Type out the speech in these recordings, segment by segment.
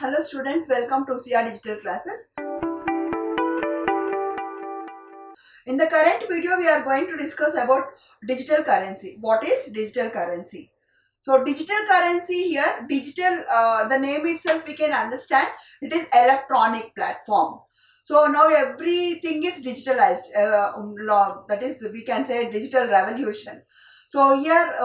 Hello students, welcome to CR Digital Classes. In the current video, we are going to discuss about digital currency. What is digital currency? So digital currency here, the name itself we can understand, it is electronic platform. So now everything is digitalized, that is we can say digital revolution. So here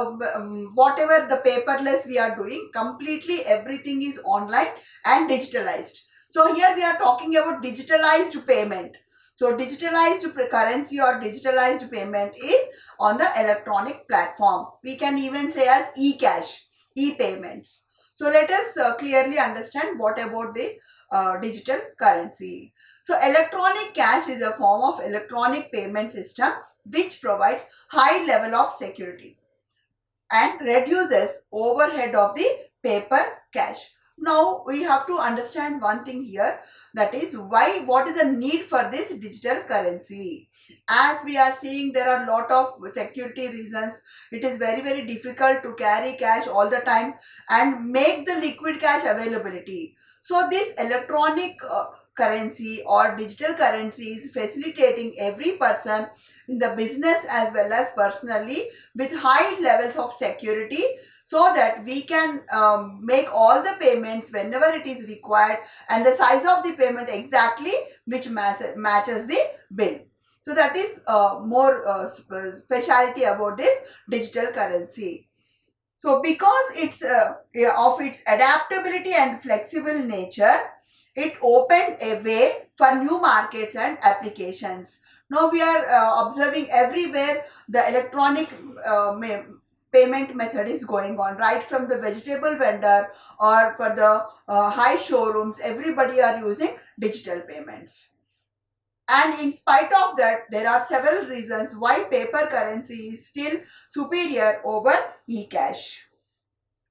whatever the paperless we are doing, completely everything is online and digitalized. So here we are talking about digitalized payment. So digitalized currency or digitalized payment is on the electronic platform. We can even say as e-cash, e-payments. So let us clearly understand what about the digital currency. So electronic cash is a form of electronic payment system which provides high level of security and reduces overhead of the paper cash. Now we have to understand one thing here, that is what is the need for this digital currency. As we are seeing, there are a lot of security reasons. It is very difficult to carry cash all the time and make the liquid cash availability. So this electronic currency or digital currency is facilitating every person in the business as well as personally with high levels of security, so that we can make all the payments whenever it is required and the size of the payment exactly which matches the bill. So that is more speciality about this digital currency. So because it's of its adaptability and flexible nature, it opened a way for new markets and applications. Now we are observing everywhere the electronic payment method is going on, right from the vegetable vendor or for the high showrooms, everybody are using digital payments. And in spite of that, there are several reasons why paper currency is still superior over e-cash.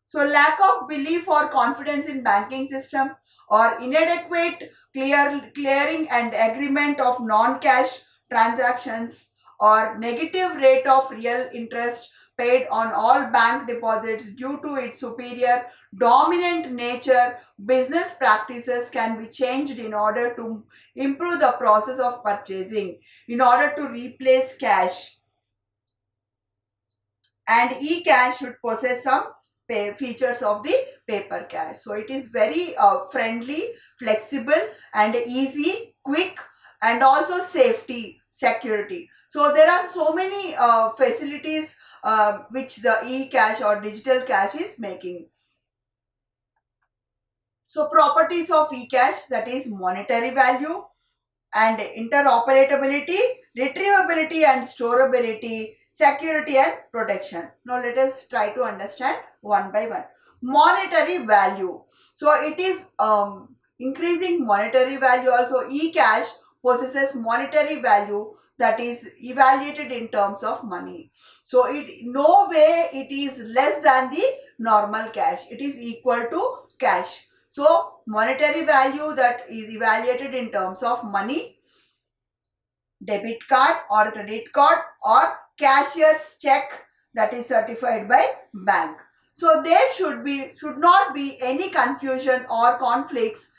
So lack of belief or confidence in banking system, or inadequate clearing and agreement of non-cash transactions, or negative rate of real interest paid on all bank deposits due to its superior dominant nature, business practices can be changed in order to improve the process of purchasing, in order to replace cash. And e-cash should possess some features of the paper cash. So it is very friendly, flexible and easy, quick, and also safety, security. So there are so many facilities which the e-cash or digital cash is making. So properties of e-cash, that is monetary value and interoperability, retrievability and storability, security and protection. Now let us try to understand one by one. Monetary value. So it is increasing monetary value. Also e-cash possesses monetary value that is evaluated in terms of money. So no way it is less than the normal cash. It is equal to cash. So monetary value that is evaluated in terms of money, debit card or credit card or cashier's check that is certified by bank. So there should not be any confusion or conflicts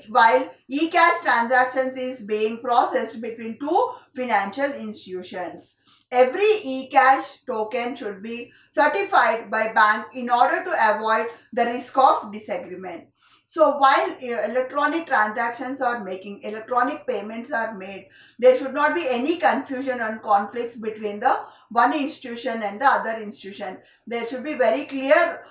while e-cash transactions is being processed between two financial institutions. Every e-cash token should be certified by bank in order to avoid the risk of disagreement. So while electronic payments are made, there should not be any confusion and conflicts between the one institution and the other institution. There should be very clear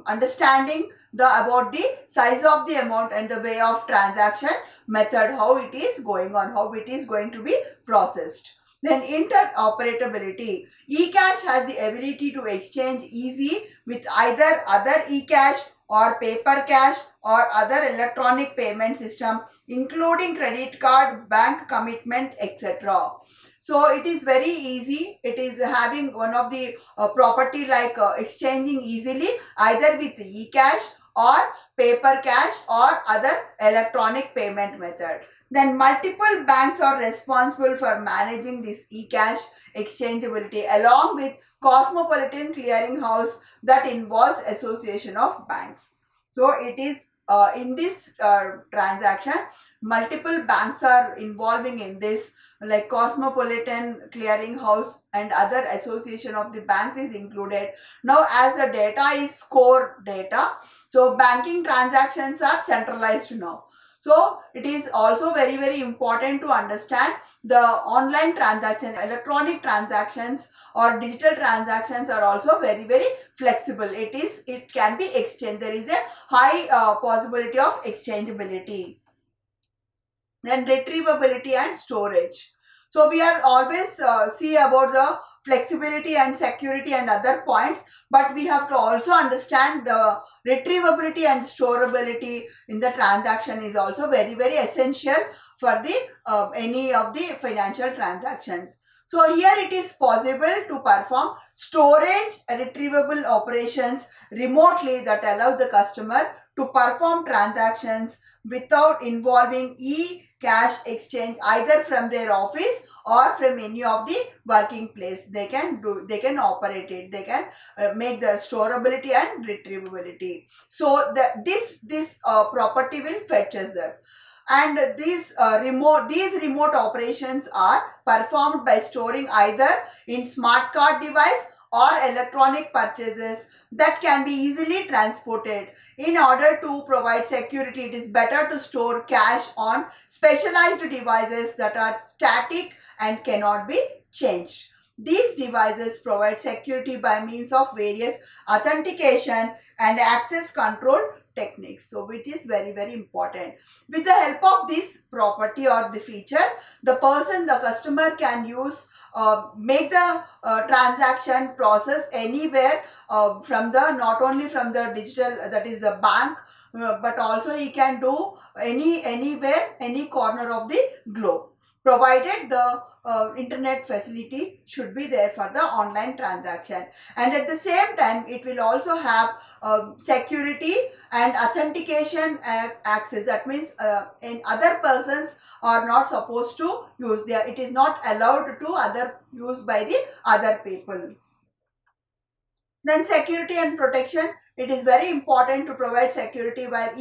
understanding about the size of the amount and the way of transaction method, how it is going on, how it is going to be processed. Then interoperability. eCash has the ability to exchange easy with either other eCash or paper cash or other electronic payment system, including credit card, bank commitment, etc. So it is very easy. It is having one of the property like exchanging easily either with eCash or paper cash or other electronic payment method. Then multiple banks are responsible for managing this eCash exchangeability along with cosmopolitan clearinghouse that involves association of banks. So it is in this transaction, multiple banks are involving in this, like Cosmopolitan Clearing House and other association of the banks is included. Now, as the data is core data, so banking transactions are centralized now. So it is also very, very important to understand the online transaction, electronic transactions or digital transactions are also very, very flexible. It can be exchanged. There is a high possibility of exchangeability. Then retrievability and storage. So we are always see about the flexibility and security and other points, but we have to also understand the retrievability and storability in the transaction is also very, very essential for the any of the financial transactions. So here it is possible to perform storage retrievable operations remotely that allow the customer to perform transactions without involving cash exchange either from their office or from any of the working place. They can operate it. They can make the storability and retrievability. So this property will fetches them. And these remote operations are performed by storing either in smart card device or electronic purchases that can be easily transported. In order to provide security, it is better to store cash on specialized devices that are static and cannot be changed. These devices provide security by means of various authentication and access control techniques. So which is very, very important. With the help of this property or the feature, the customer can use make the transaction process anywhere from the not only from the digital, that is the bank, but also he can do anywhere, any corner of the globe, provided the internet facility should be there for the online transaction. And at the same time, it will also have security and authentication access. That means in other persons are not supposed to use there. It is not allowed to other use by the other people. Then security and protection. It is very important to provide security while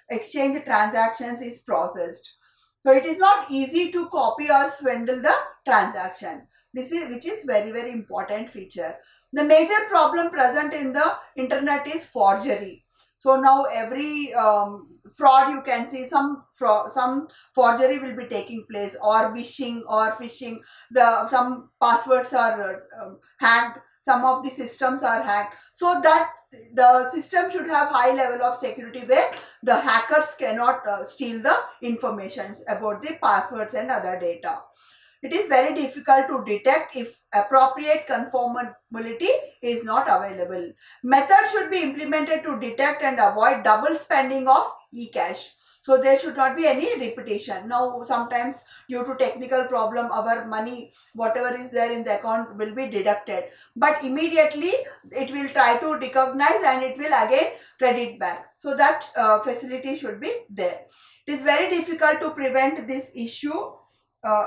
exchange transactions is processed. So it is not easy to copy or swindle the transaction. Which is very, very important feature. The major problem present in the internet is forgery. So now every fraud, you can see some forgery will be taking place, or wishing or phishing. Some passwords are hacked. Some of the systems are hacked. So that the system should have high level of security where the hackers cannot steal the information about the passwords and other data. It is very difficult to detect if appropriate conformability is not available. Method should be implemented to detect and avoid double spending of e-cash. So there should not be any repetition. Now sometimes due to technical problem, our money, whatever is there in the account, will be deducted. But immediately it will try to recognize and it will again credit back. So that facility should be there. It is very difficult to prevent this issue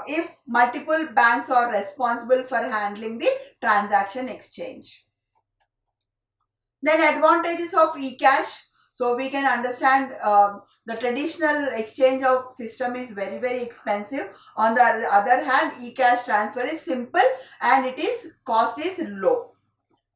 if multiple banks are responsible for handling the transaction exchange. Then advantages of e-cash. So we can understand the traditional exchange of system is very, very expensive. On the other hand, e-cash transfer is simple and cost is low.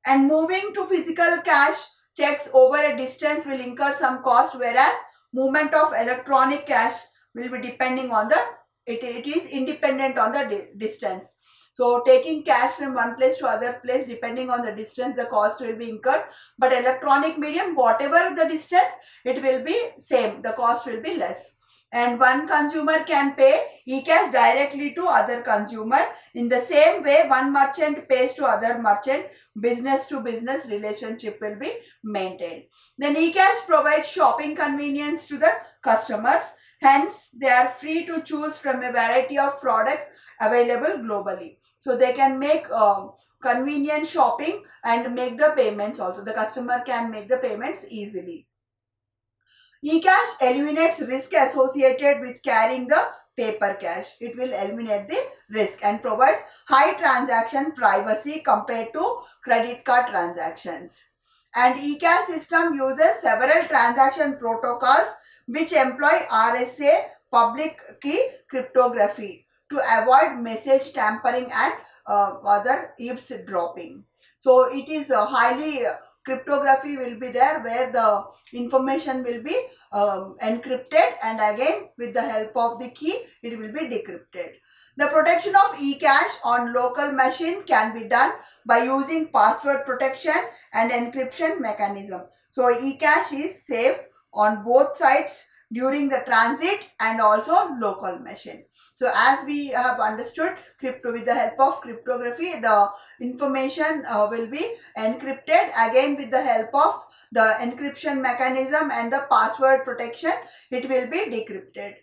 And moving to physical cash checks over a distance will incur some cost, whereas movement of electronic cash will be depending on the it is independent on the distance. So taking cash from one place to other place, depending on the distance, the cost will be incurred. But electronic medium, whatever the distance, it will be same. The cost will be less. And one consumer can pay e-cash directly to other consumer. In the same way, one merchant pays to other merchant. Business to business relationship will be maintained. Then e-cash provides shopping convenience to the customers. Hence, they are free to choose from a variety of products available globally. So they can make convenient shopping and make the payments also. The customer can make the payments easily. E-cash eliminates risk associated with carrying the paper cash. It will eliminate the risk and provides high transaction privacy compared to credit card transactions. And eCash system uses several transaction protocols which employ RSA, public key cryptography, to avoid message tampering and other eavesdropping. So it is highly cryptography will be there, where the information will be encrypted, and again with the help of the key it will be decrypted. The protection of eCash on local machine can be done by using password protection and encryption mechanism. So eCash is safe on both sides during the transit and also local machine. So as we have understood, crypto, with the help of cryptography, the information will be encrypted. Again, with the help of the encryption mechanism and the password protection, it will be decrypted.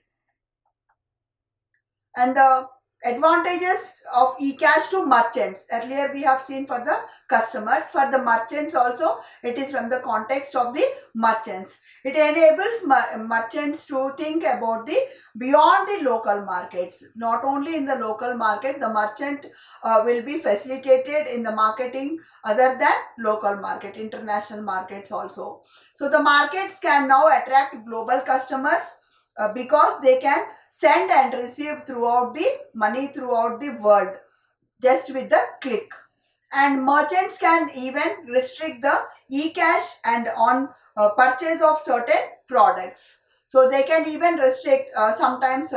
And the advantages of eCash to merchants. Earlier we have seen for the customers. For the merchants also, it is from the context of the merchants. It enables merchants to think about the beyond the local markets. Not only in the local market, the merchant will be facilitated in the marketing other than local market, international markets also. So the markets can now attract global customers because they can send and receive throughout the money throughout the world just with the click. And merchants can even restrict the e-cash and on purchase of certain products. So they can even restrict sometimes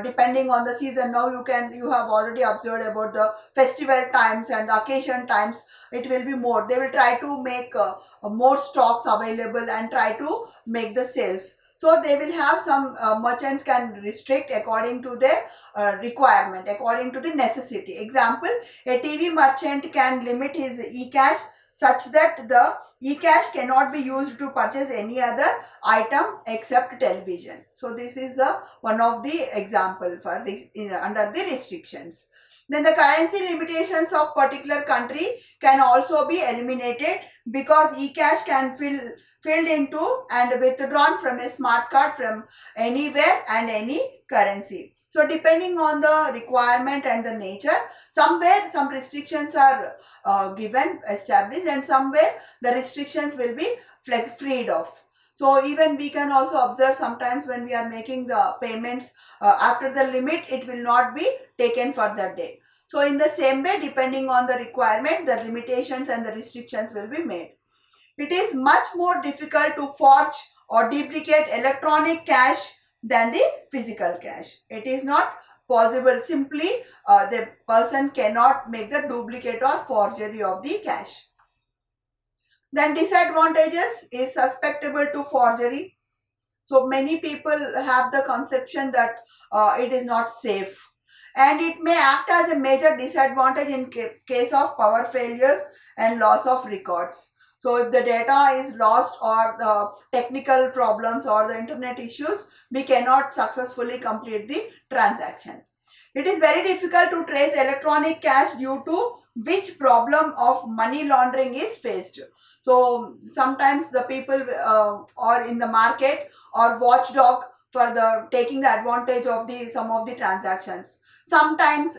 depending on the season. Now you have already observed about the festival times and the occasion times, it will be more. They will try to make more stocks available and try to make the sales. So they will have some merchants can restrict according to their requirement, according to the necessity. Example, a TV merchant can limit his e-cash such that the e-cash cannot be used to purchase any other item except television. So this is the one of the example for under the restrictions. Then the currency limitations of particular country can also be eliminated because e-cash can filled into and withdrawn from a smart card from anywhere and any currency. So depending on the requirement and the nature, somewhere some restrictions are given, established, and somewhere the restrictions will be freed off. So even we can also observe sometimes when we are making the payments after the limit, it will not be taken for that day. So in the same way, depending on the requirement, the limitations and the restrictions will be made. It is much more difficult to forge or duplicate electronic cash than the physical cash. It is not possible. Simply, the person cannot make the duplicate or forgery of the cash. Then disadvantages is susceptible to forgery. So many people have the conception that it is not safe. And it may act as a major disadvantage in case of power failures and loss of records. So if the data is lost or the technical problems or the internet issues, we cannot successfully complete the transaction. It is very difficult to trace electronic cash due to which problem of money laundering is faced. So sometimes the people are in the market or watchdog for the taking the advantage of the some of the transactions. Sometimes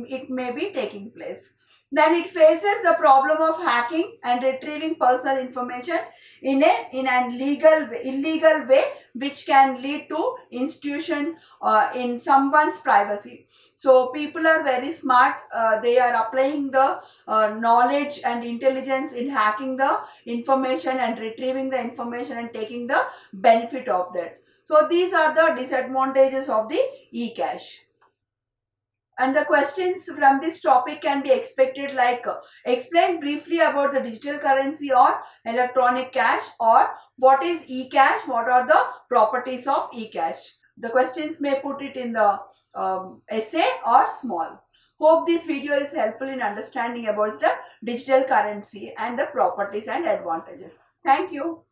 it may be taking place. Then it faces the problem of hacking and retrieving personal information in an illegal way, which can lead to institution in someone's privacy. So people are very smart. They are applying the knowledge and intelligence in hacking the information and retrieving the information and taking the benefit of that. So these are the disadvantages of the e-cash. And the questions from this topic can be expected like explain briefly about the digital currency or electronic cash, or what is e-cash, what are the properties of e-cash. The questions may put it in the essay or small. Hope this video is helpful in understanding about the digital currency and the properties and advantages. Thank you.